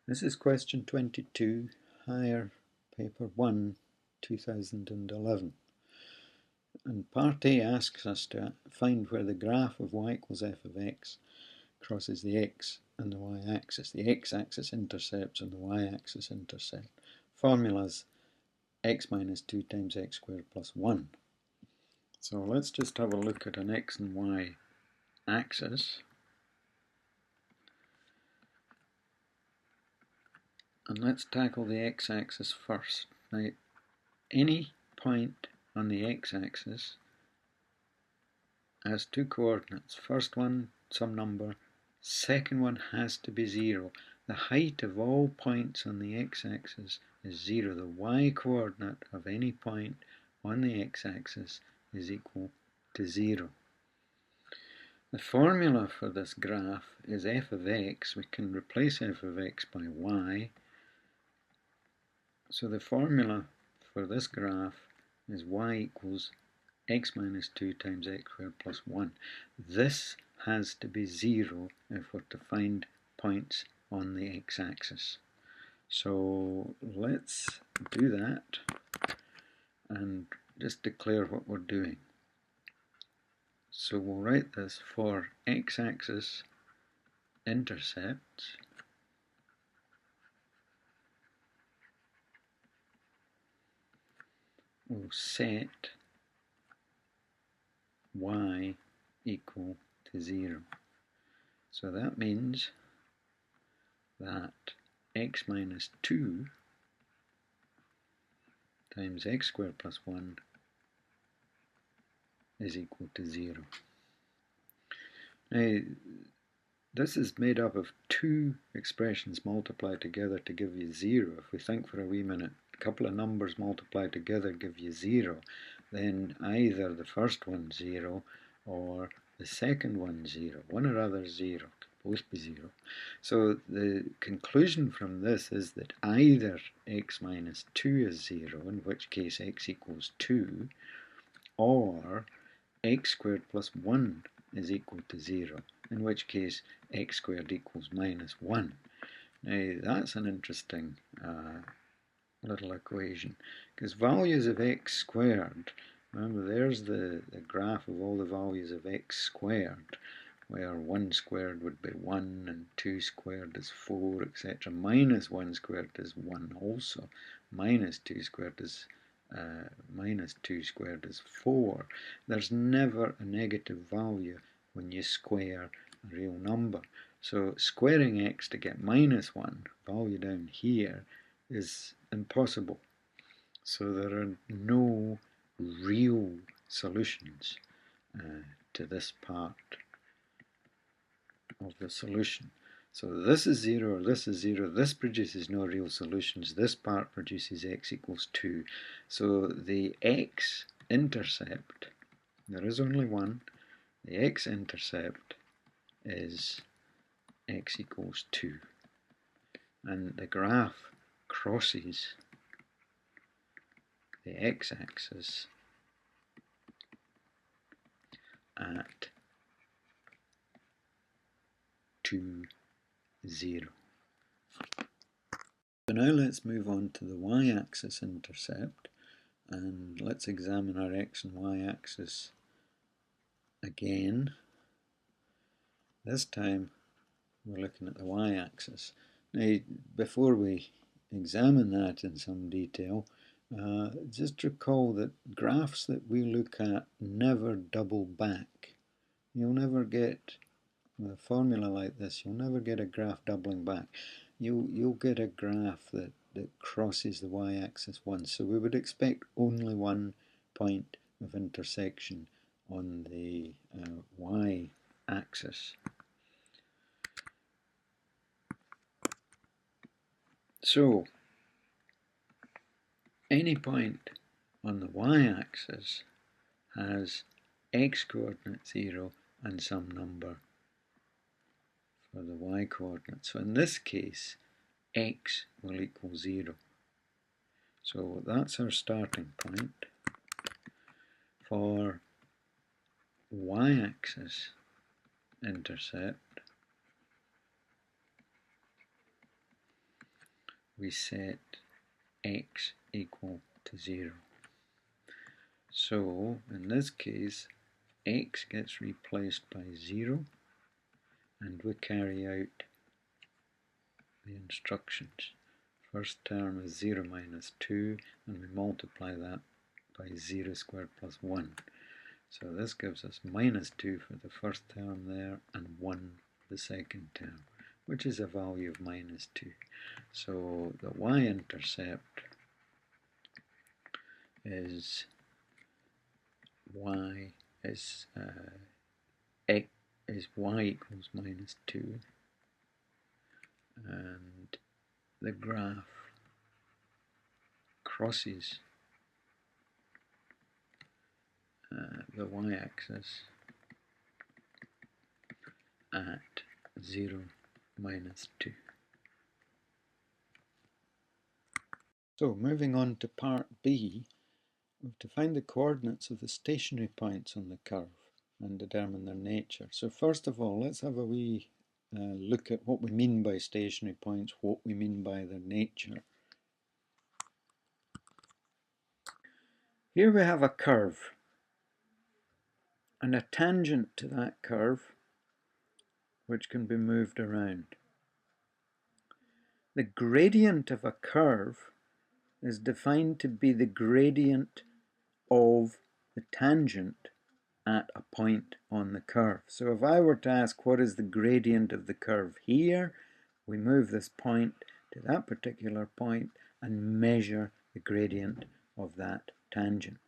This is question 22, higher paper 1, 2011. And part A asks us to find where the graph of y equals f of x crosses the x and the y-axis. The x-axis intercepts and the y-axis intercept. Formulas x minus 2 times x squared plus 1. So let's just have a look at an x and y axis. And let's tackle the x-axis first. Now, any point on the x-axis has two coordinates. First one, some number. Second one has to be 0. The height of all points on the x-axis is 0. The y-coordinate of any point on the x-axis is equal to 0. The formula for this graph is f of x. We can replace f of x by y. So the formula for this graph is y equals x minus 2 times x squared plus 1. This has to be 0 if we're to find points on the x-axis. So let's do that and just declare what we're doing. So we'll write this for x-axis intercepts. We'll set y equal to 0. So that means that x minus 2 times x squared plus 1 is equal to 0. Now, this is made up of two expressions multiplied together to give you 0. If we think for a wee minute, a couple of numbers multiplied together give you 0, then either the first one's 0 or the second one's 0. One or other 0. Could both be 0. So the conclusion from this is that either x minus 2 is 0, in which case x equals 2, or x squared plus 1 is equal to 0, in which case x squared equals minus 1. Now that's an interesting little equation, because values of x squared, remember there's the graph of all the values of x squared, where 1 squared would be 1 and 2 squared is 4, etc. Minus 1 squared is 1 also. Minus 2 squared is 4. There's never a negative value when you square a real number. So squaring x to get minus 1, value down here, is impossible. So there are no real solutions to this part of the solution. So this is 0 or this is 0. This produces no real solutions. This part produces x equals 2. So the x-intercept, there is only one, the x-intercept is x equals 2. And the graph crosses the x-axis at 2, 0. So now let's move on to the y-axis intercept, and let's examine our x and y-axis again. This time we're looking at the y-axis. Now, before we examine that in some detail, just recall that graphs that we look at never double back. You'll never get, with a formula like this, you'll never get a graph doubling back. You'll get a graph that crosses the y-axis once. So we would expect only one point of intersection on the y-axis. So any point on the y-axis has x coordinate 0 and some number for the y coordinate. So in this case, x will equal 0. So that's our starting point. For y-axis intercept, we set x equal to 0. So in this case, x gets replaced by 0, and we carry out the instructions. First term is 0 minus 2, and we multiply that by 0 squared plus 1. So this gives us minus 2 for the first term there, and 1 the second term, which is a value of minus 2. So the y-intercept is y equals minus 2, and the graph crosses the y-axis at 0 minus 2. So moving on to part B, we have to find the coordinates of the stationary points on the curve and determine their nature. So first of all, let's have a wee look at what we mean by stationary points, what we mean by their nature. Here we have a curve, and a tangent to that curve which can be moved around. The gradient of a curve is defined to be the gradient of the tangent at a point on the curve. So if I were to ask what is the gradient of the curve here, we move this point to that particular point and measure the gradient of that tangent.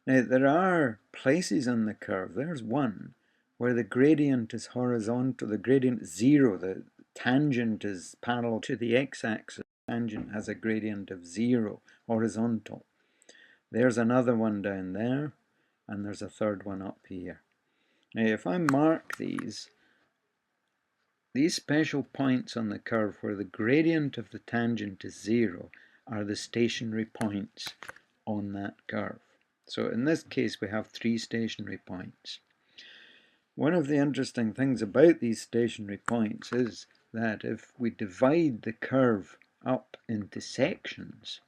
Now there are places on the curve, there's one, where the gradient is horizontal, the gradient is 0, the tangent is parallel to the x-axis, the tangent has a gradient of 0, horizontal. There's another one down there, and there's a third one up here. Now if I mark these special points on the curve where the gradient of the tangent is 0 are the stationary points on that curve. So in this case we have 3 stationary points. One of the interesting things about these stationary points is that if we divide the curve up into sections,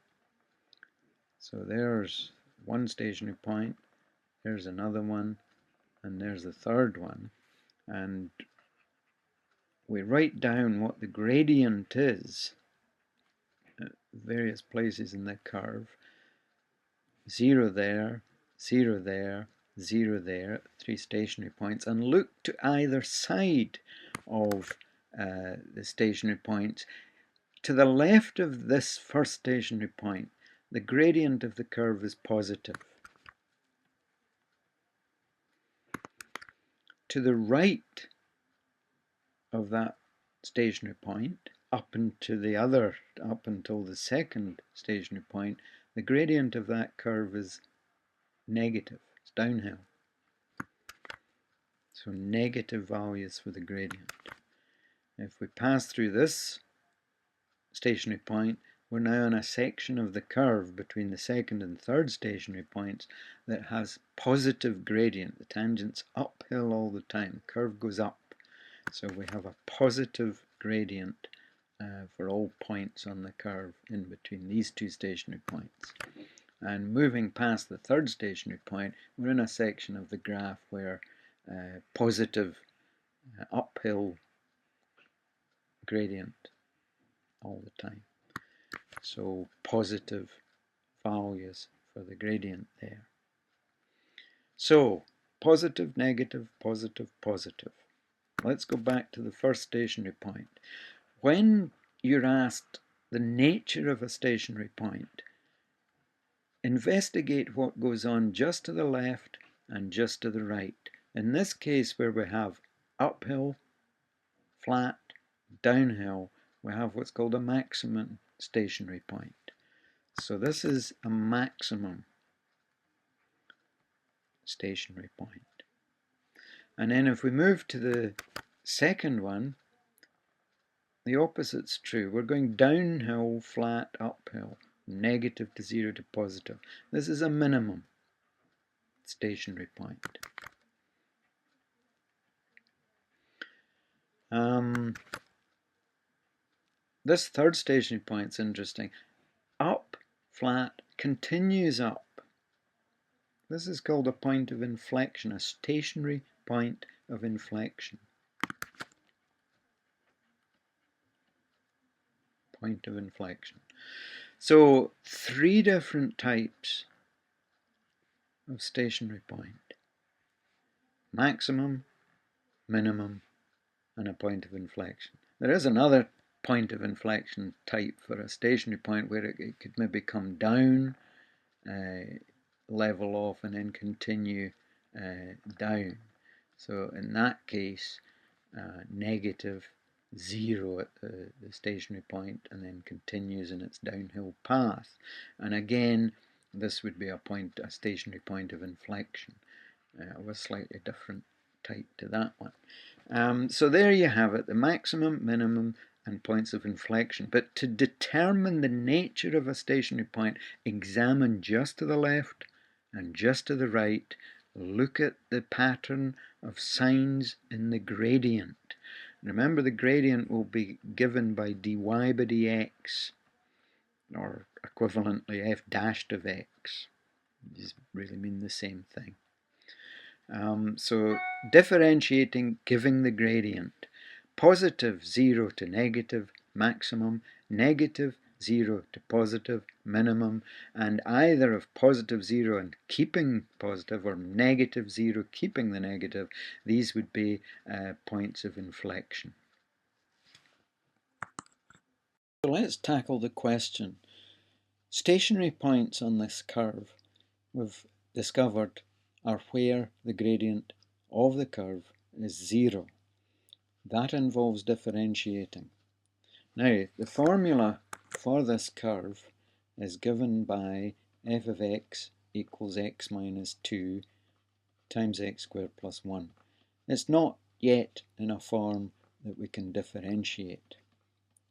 so there's one stationary point, there's another one, and there's the third one, and we write down what the gradient is at various places in the curve. 0 there, 0 there, 0 there, 3 stationary points, and look to either side of the stationary points. To the left of this first stationary point, the gradient of the curve is positive. To the right of that stationary point, up until the second stationary point, the gradient of that curve is negative, it's downhill. So negative values for the gradient. If we pass through this stationary point, we're now in a section of the curve between the second and third stationary points that has positive gradient. The tangent's uphill all the time, the curve goes up. So we have a positive gradient for all points on the curve in between these 2 stationary points. And moving past the third stationary point, we're in a section of the graph where positive uphill gradient all the time. So positive values for the gradient there. So positive, negative, positive, positive. Let's go back to the first stationary point. When you're asked the nature of a stationary point, investigate what goes on just to the left and just to the right. In this case, where we have uphill, flat, downhill, we have what's called a maximum stationary point. So this is a maximum stationary point. And then if we move to the second one, the opposite's true. We're going downhill, flat, uphill, negative to 0 to positive. This is a minimum stationary point. This third stationary point is interesting. Up, flat, continues up. This is called a point of inflection, a stationary point of inflection. Point of inflection. So 3 different types of stationary point. Maximum, minimum, and a point of inflection. There is another point of inflection type for a stationary point where it could maybe come down, level off, and then continue down. So in that case, negative 0 at the stationary point and then continues in its downhill path. And again, this would be a stationary point of inflection, of a slightly different type to that one. So there you have it, the maximum, minimum, and points of inflection. But to determine the nature of a stationary point, examine just to the left and just to the right. Look at the pattern of signs in the gradient. Remember, the gradient will be given by dy by dx, or equivalently f dashed of x. These really mean the same thing. So differentiating, giving the gradient. Positive 0 to negative, maximum. Negative 0 to positive, minimum. And either of positive 0 and keeping positive, or negative 0 keeping the negative, these would be points of inflection. So let's tackle the question. Stationary points on this curve we've discovered are where the gradient of the curve is 0. That involves differentiating. Now, the formula for this curve is given by f of x equals x minus 2 times x squared plus 1. It's not yet in a form that we can differentiate.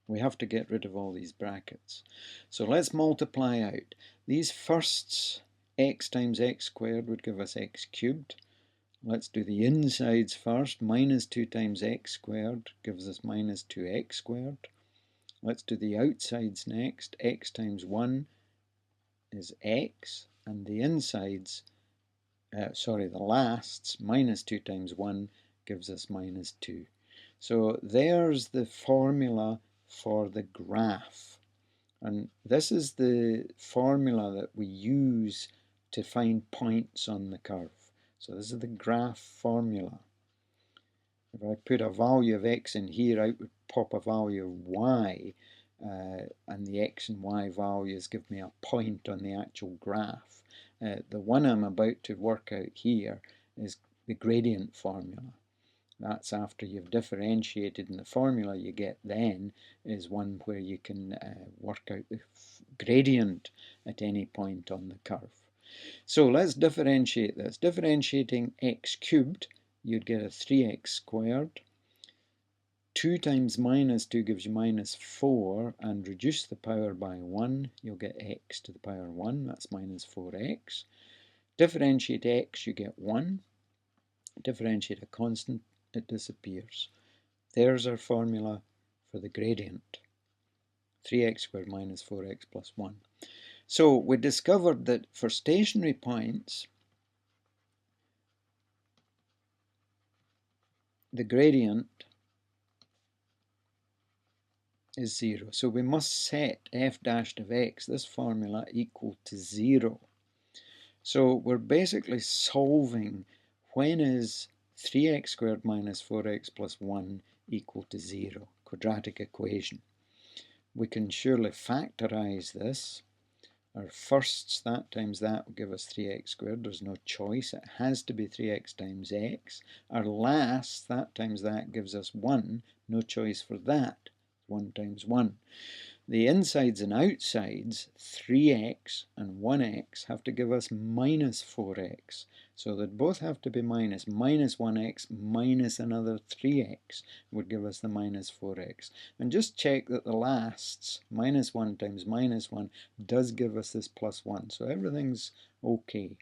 We have to get rid of all these brackets. So let's multiply out. These firsts, x times x squared, would give us x cubed. Let's do the insides first. Minus 2 times x squared gives us minus 2x squared. Let's do the outsides next. X times 1 is x, and the insides, the lasts, minus 2 times 1 gives us minus 2. So there's the formula for the graph. And this is the formula that we use to find points on the curve. So this is the graph formula. If I put a value of x in here, out would pop a value of y, and the x and y values give me a point on the actual graph. The one I'm about to work out here is the gradient formula. That's after you've differentiated, and the formula you get then is one where you can work out the gradient at any point on the curve. So let's differentiate this. Differentiating x cubed, you'd get a 3x squared. 2 times minus 2 gives you minus 4, and reduce the power by 1, you'll get x to the power 1, that's minus 4x. Differentiate x, you get 1. Differentiate a constant, it disappears. There's our formula for the gradient. 3x squared minus 4x plus 1. So we discovered that for stationary points, the gradient is 0. So we must set f dashed of x, this formula, equal to 0. So we're basically solving when is 3x squared minus 4x plus 1 equal to 0, quadratic equation. We can surely factorize this. Our firsts, that times that, will give us 3x squared. There's no choice. It has to be 3x times x. Our lasts, that times that, gives us 1. No choice for that. 1 times 1. The insides and outsides, 3x and 1x, have to give us minus 4x. So they both have to be minus. Minus 1x minus another 3x would give us the minus 4x. And just check that the lasts, minus 1 times minus 1, does give us this plus 1. So everything's okay.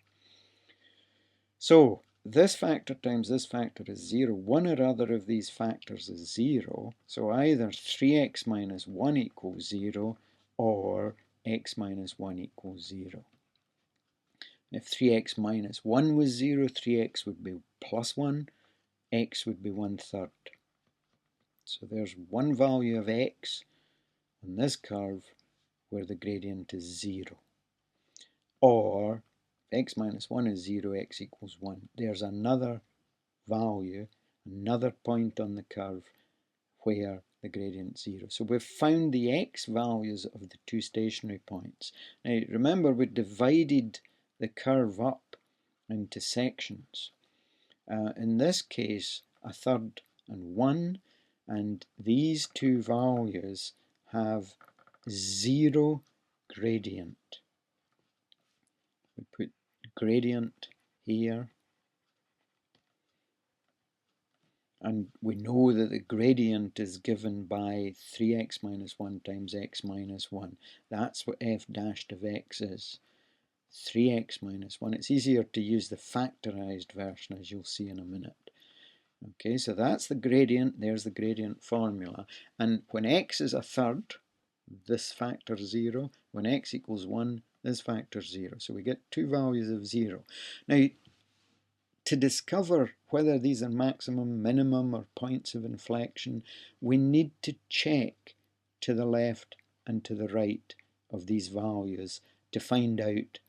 So this factor times this factor is 0. One or other of these factors is 0, so either 3x minus 1 equals 0 or x minus 1 equals 0. If 3x minus 1 was 0, 3x would be plus 1, x would be 1/3. So there's one value of x on this curve where the gradient is 0. Or x minus 1 is 0, x equals 1. There's another value, another point on the curve where the gradient is 0. So we've found the x values of the two stationary points. Now remember, we divided the curve up into sections. In this case, 1/3 and 1, and these two values have 0 gradient. We put gradient here, and we know that the gradient is given by 3x minus 1 times x minus 1. That's what f dashed of x is. 3x minus 1. It's easier to use the factorized version, as you'll see in a minute. Okay, so that's the gradient. There's the gradient formula. And when x is 1/3, this factor 0. When x equals 1, this factor 0. So we get two values of 0. Now, to discover whether these are maximum, minimum, or points of inflection, we need to check to the left and to the right of these values to find out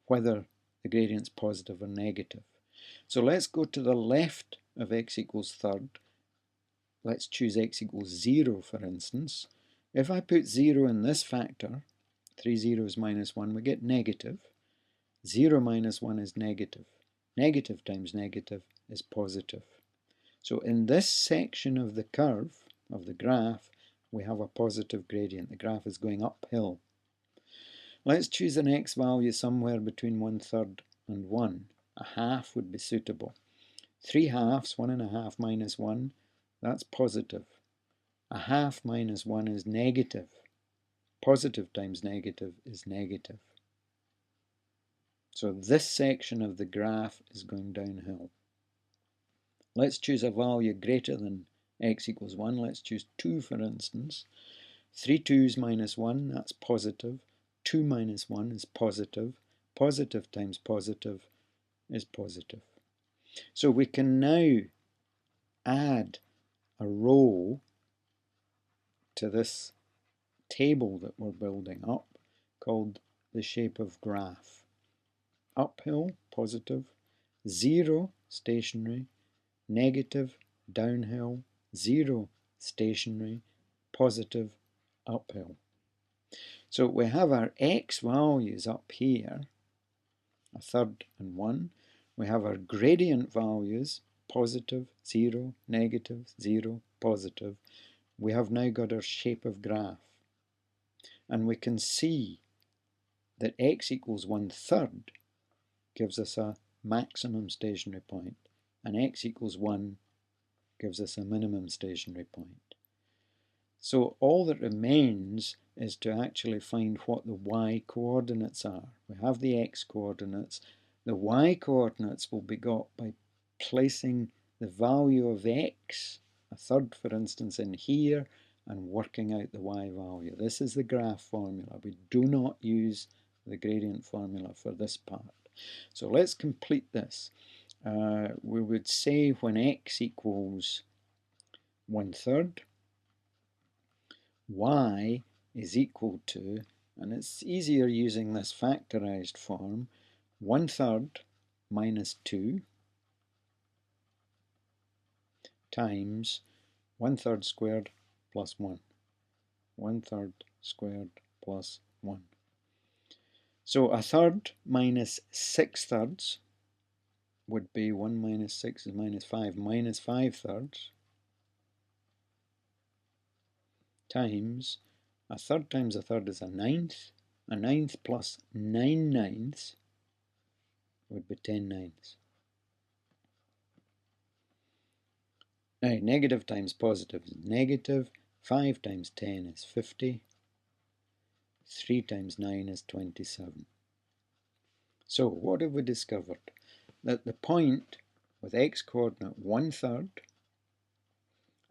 whether the gradient's positive or negative. So let's go to the left of x equals 1/3. Let's choose x equals 0, for instance. If I put 0 in this factor, 3 zeros minus 1, we get negative. 0 minus 1 is negative. Negative times negative is positive. So in this section of the curve, of the graph, we have a positive gradient. The graph is going uphill. Let's choose an x value somewhere between 1/3 and 1. A half would be suitable. 3 halves, 1½ minus 1, that's positive. A half minus 1 is negative. Positive times negative is negative. So this section of the graph is going downhill. Let's choose a value greater than x equals 1. Let's choose 2, for instance. 3 2's minus 1, that's positive. 2 minus 1 is positive. Positive times positive is positive. So we can now add a row to this table that we're building up called the shape of graph. Uphill, positive, 0, stationary, negative, downhill, 0, stationary, positive, uphill. So we have our x values up here, 1/3 and 1. We have our gradient values, positive, 0, negative, 0, positive. We have now got our shape of graph. And we can see that x equals 1/3 gives us a maximum stationary point, and x equals 1 gives us a minimum stationary point. So all that remains is to actually find what the y coordinates are. We have the x coordinates. The y coordinates will be got by placing the value of x, 1/3 for instance, in here and working out the y value. This is the graph formula. We do not use the gradient formula for this part. So let's complete this. We would say when x equals 1/3, y is equal to, and it's easier using this factorized form, 1/3 minus 2 times 1/3 squared plus 1. 1/3 squared plus 1. So 1/3 minus 6/3 would be 1 minus 6 is minus 5, minus 5/3 times 1/3 times 1/3 is a ninth. A ninth plus 9/9 would be 10/9. Now, negative times positive is negative. 5 times 10 is 50. 3 times 9 is 27. So, what have we discovered? that the point with x coordinate 1/3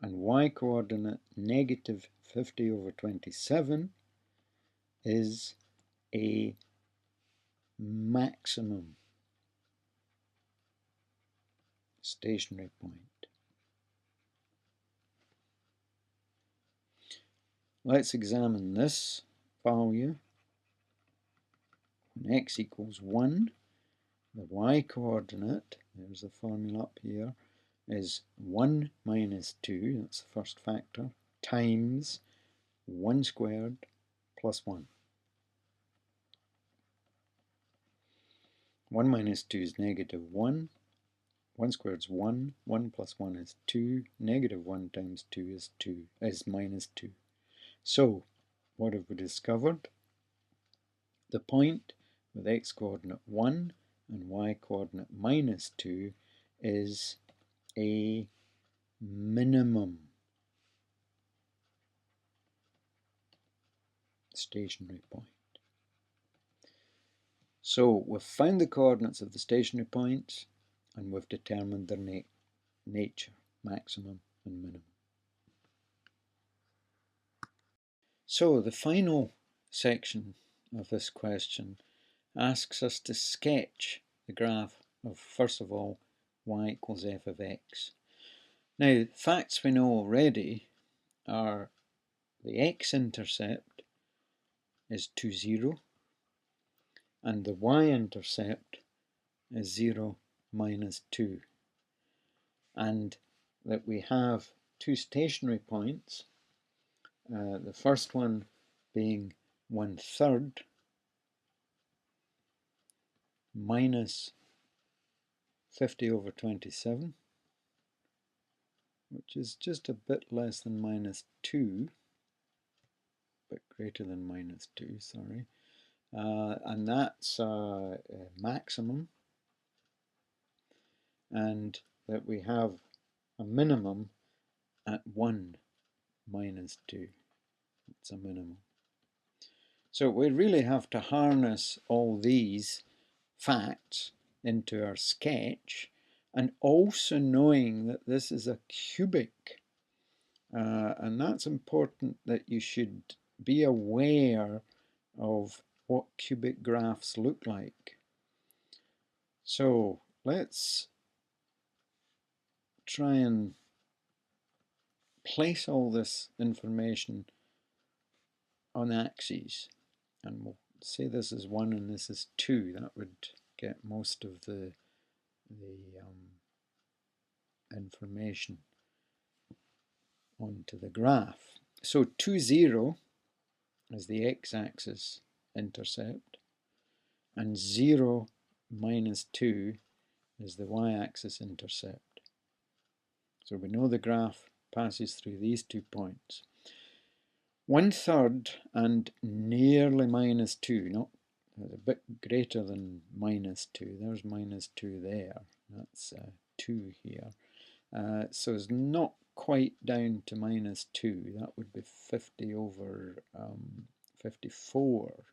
and y coordinate negative 50/27 is a maximum stationary point. Let's examine this value. When x equals 1, the y coordinate, there's the formula up here, is 1 minus 2, that's the first factor, times 1 squared plus 1. 1 minus 2 is negative 1. 1 squared is 1. 1 plus 1 is 2. Negative 1 times 2 is minus 2. So, what have we discovered? The point with x coordinate 1 and y coordinate minus 2 is a minimum stationary point. So we've found the coordinates of the stationary points and we've determined their nature, maximum and minimum. So the final section of this question asks us to sketch the graph of, first of all, y equals f of x. Now, facts we know already are the x-intercept is 2, 0, and the y-intercept is 0, minus 2. And that we have two stationary points, the first one being 1/3 minus 50/27, which is just a bit less than minus 2, but greater than minus 2, sorry. And that's a maximum, and that we have a minimum at 1 minus 2. It's a minimum. So we really have to harness all these facts into our sketch, and also knowing that this is a cubic, and that's important, that you should be aware of what cubic graphs look like. So let's try and place all this information on axes, and we'll say this is 1 and this is 2. That would get most of the information onto the graph. So 2, 0 is the x-axis intercept, and 0 minus 2 is the y-axis intercept. So we know the graph passes through these 2 points. 1/3 and nearly minus 2, not a bit greater than minus 2. There's minus 2 there. That's 2 here. So it's not quite down to minus 2. That would be 50/54.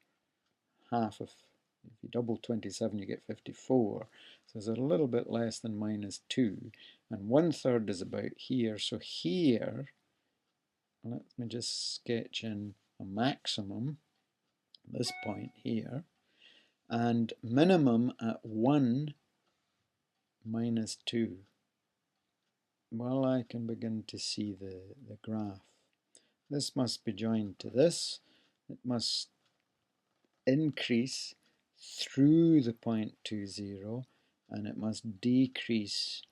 Half of, if you double 27, you get 54. So it's a little bit less than minus 2. And 1/3 is about here. So here, let me just sketch in a maximum, this point here, and minimum at 1 minus 2. Well, I can begin to see the graph. This must be joined to this. It must increase through the point 2, 0, and it must decrease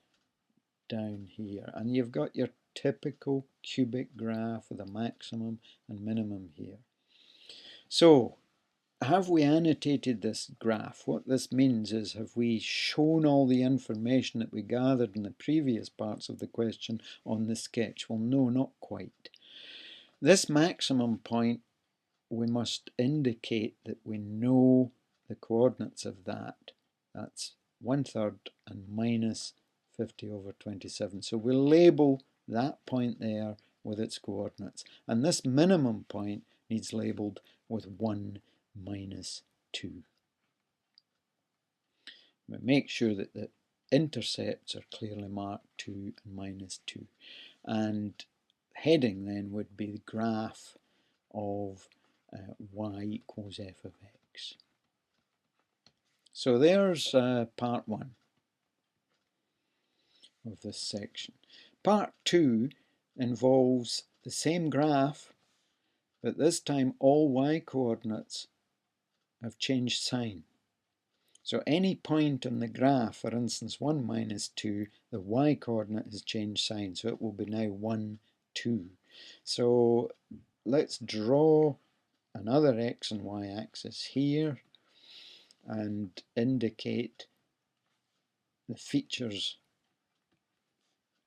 down here. And you've got your typical cubic graph with a maximum and minimum here. So, have we annotated this graph? What this means is, have we shown all the information that we gathered in the previous parts of the question on the sketch? Well, no, not quite. This maximum point, we must indicate that we know the coordinates of that. That's 1/3 and minus 50/27. So we'll label that point there with its coordinates. And this minimum point needs labelled with 1 minus 2. We make sure that intercepts are clearly marked 2 and minus 2. And heading then would be the graph of y equals f of x. So there's part 1 of this section. Part 2 involves the same graph, but this time all y coordinates have changed sign. So any point on the graph, for instance 1, minus 2, the y coordinate has changed sign, so it will be now 1, 2. So let's draw another x and y axis here and indicate the features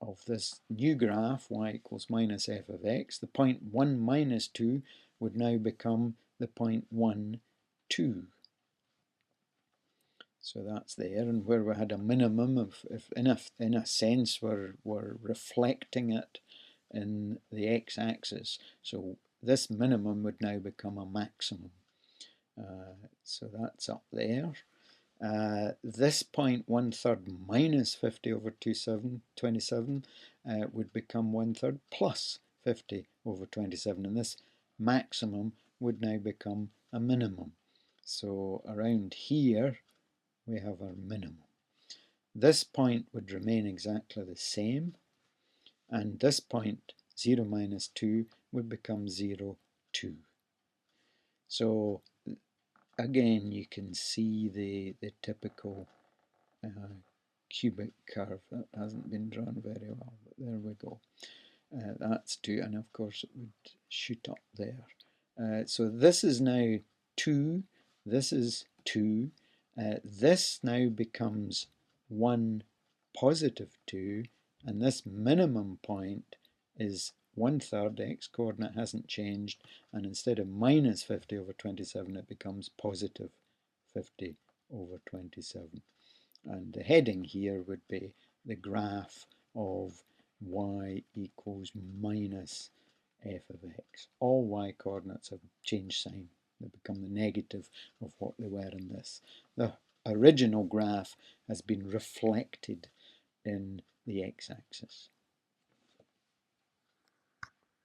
of this new graph, y equals minus f of x. The point 1, minus 2 would now become the point 1, 2. So that's there, and where we had a minimum of, if in a sense we're reflecting it in the x-axis, so this minimum would now become a maximum. So that's up there. This point 1/3 minus 50 over 27 would become 1/3 plus 50 over 27, and this maximum would now become a minimum. So around here we have our minimum. This point would remain exactly the same, and this point 0 minus 2 would become 0, 2. So again, you can see the typical cubic curve. That hasn't been drawn very well, but there we go. That's 2, and of course it would shoot up there. So this is now 2, this is 2. This now becomes 1, positive 2, and this minimum point is 1/3, x coordinate hasn't changed, and instead of minus 50 over 27 it becomes positive 50 over 27. And the heading here would be the graph of y equals minus f of x. All y coordinates have changed sign. They become the negative of what they were in this. The original graph has been reflected in the x-axis.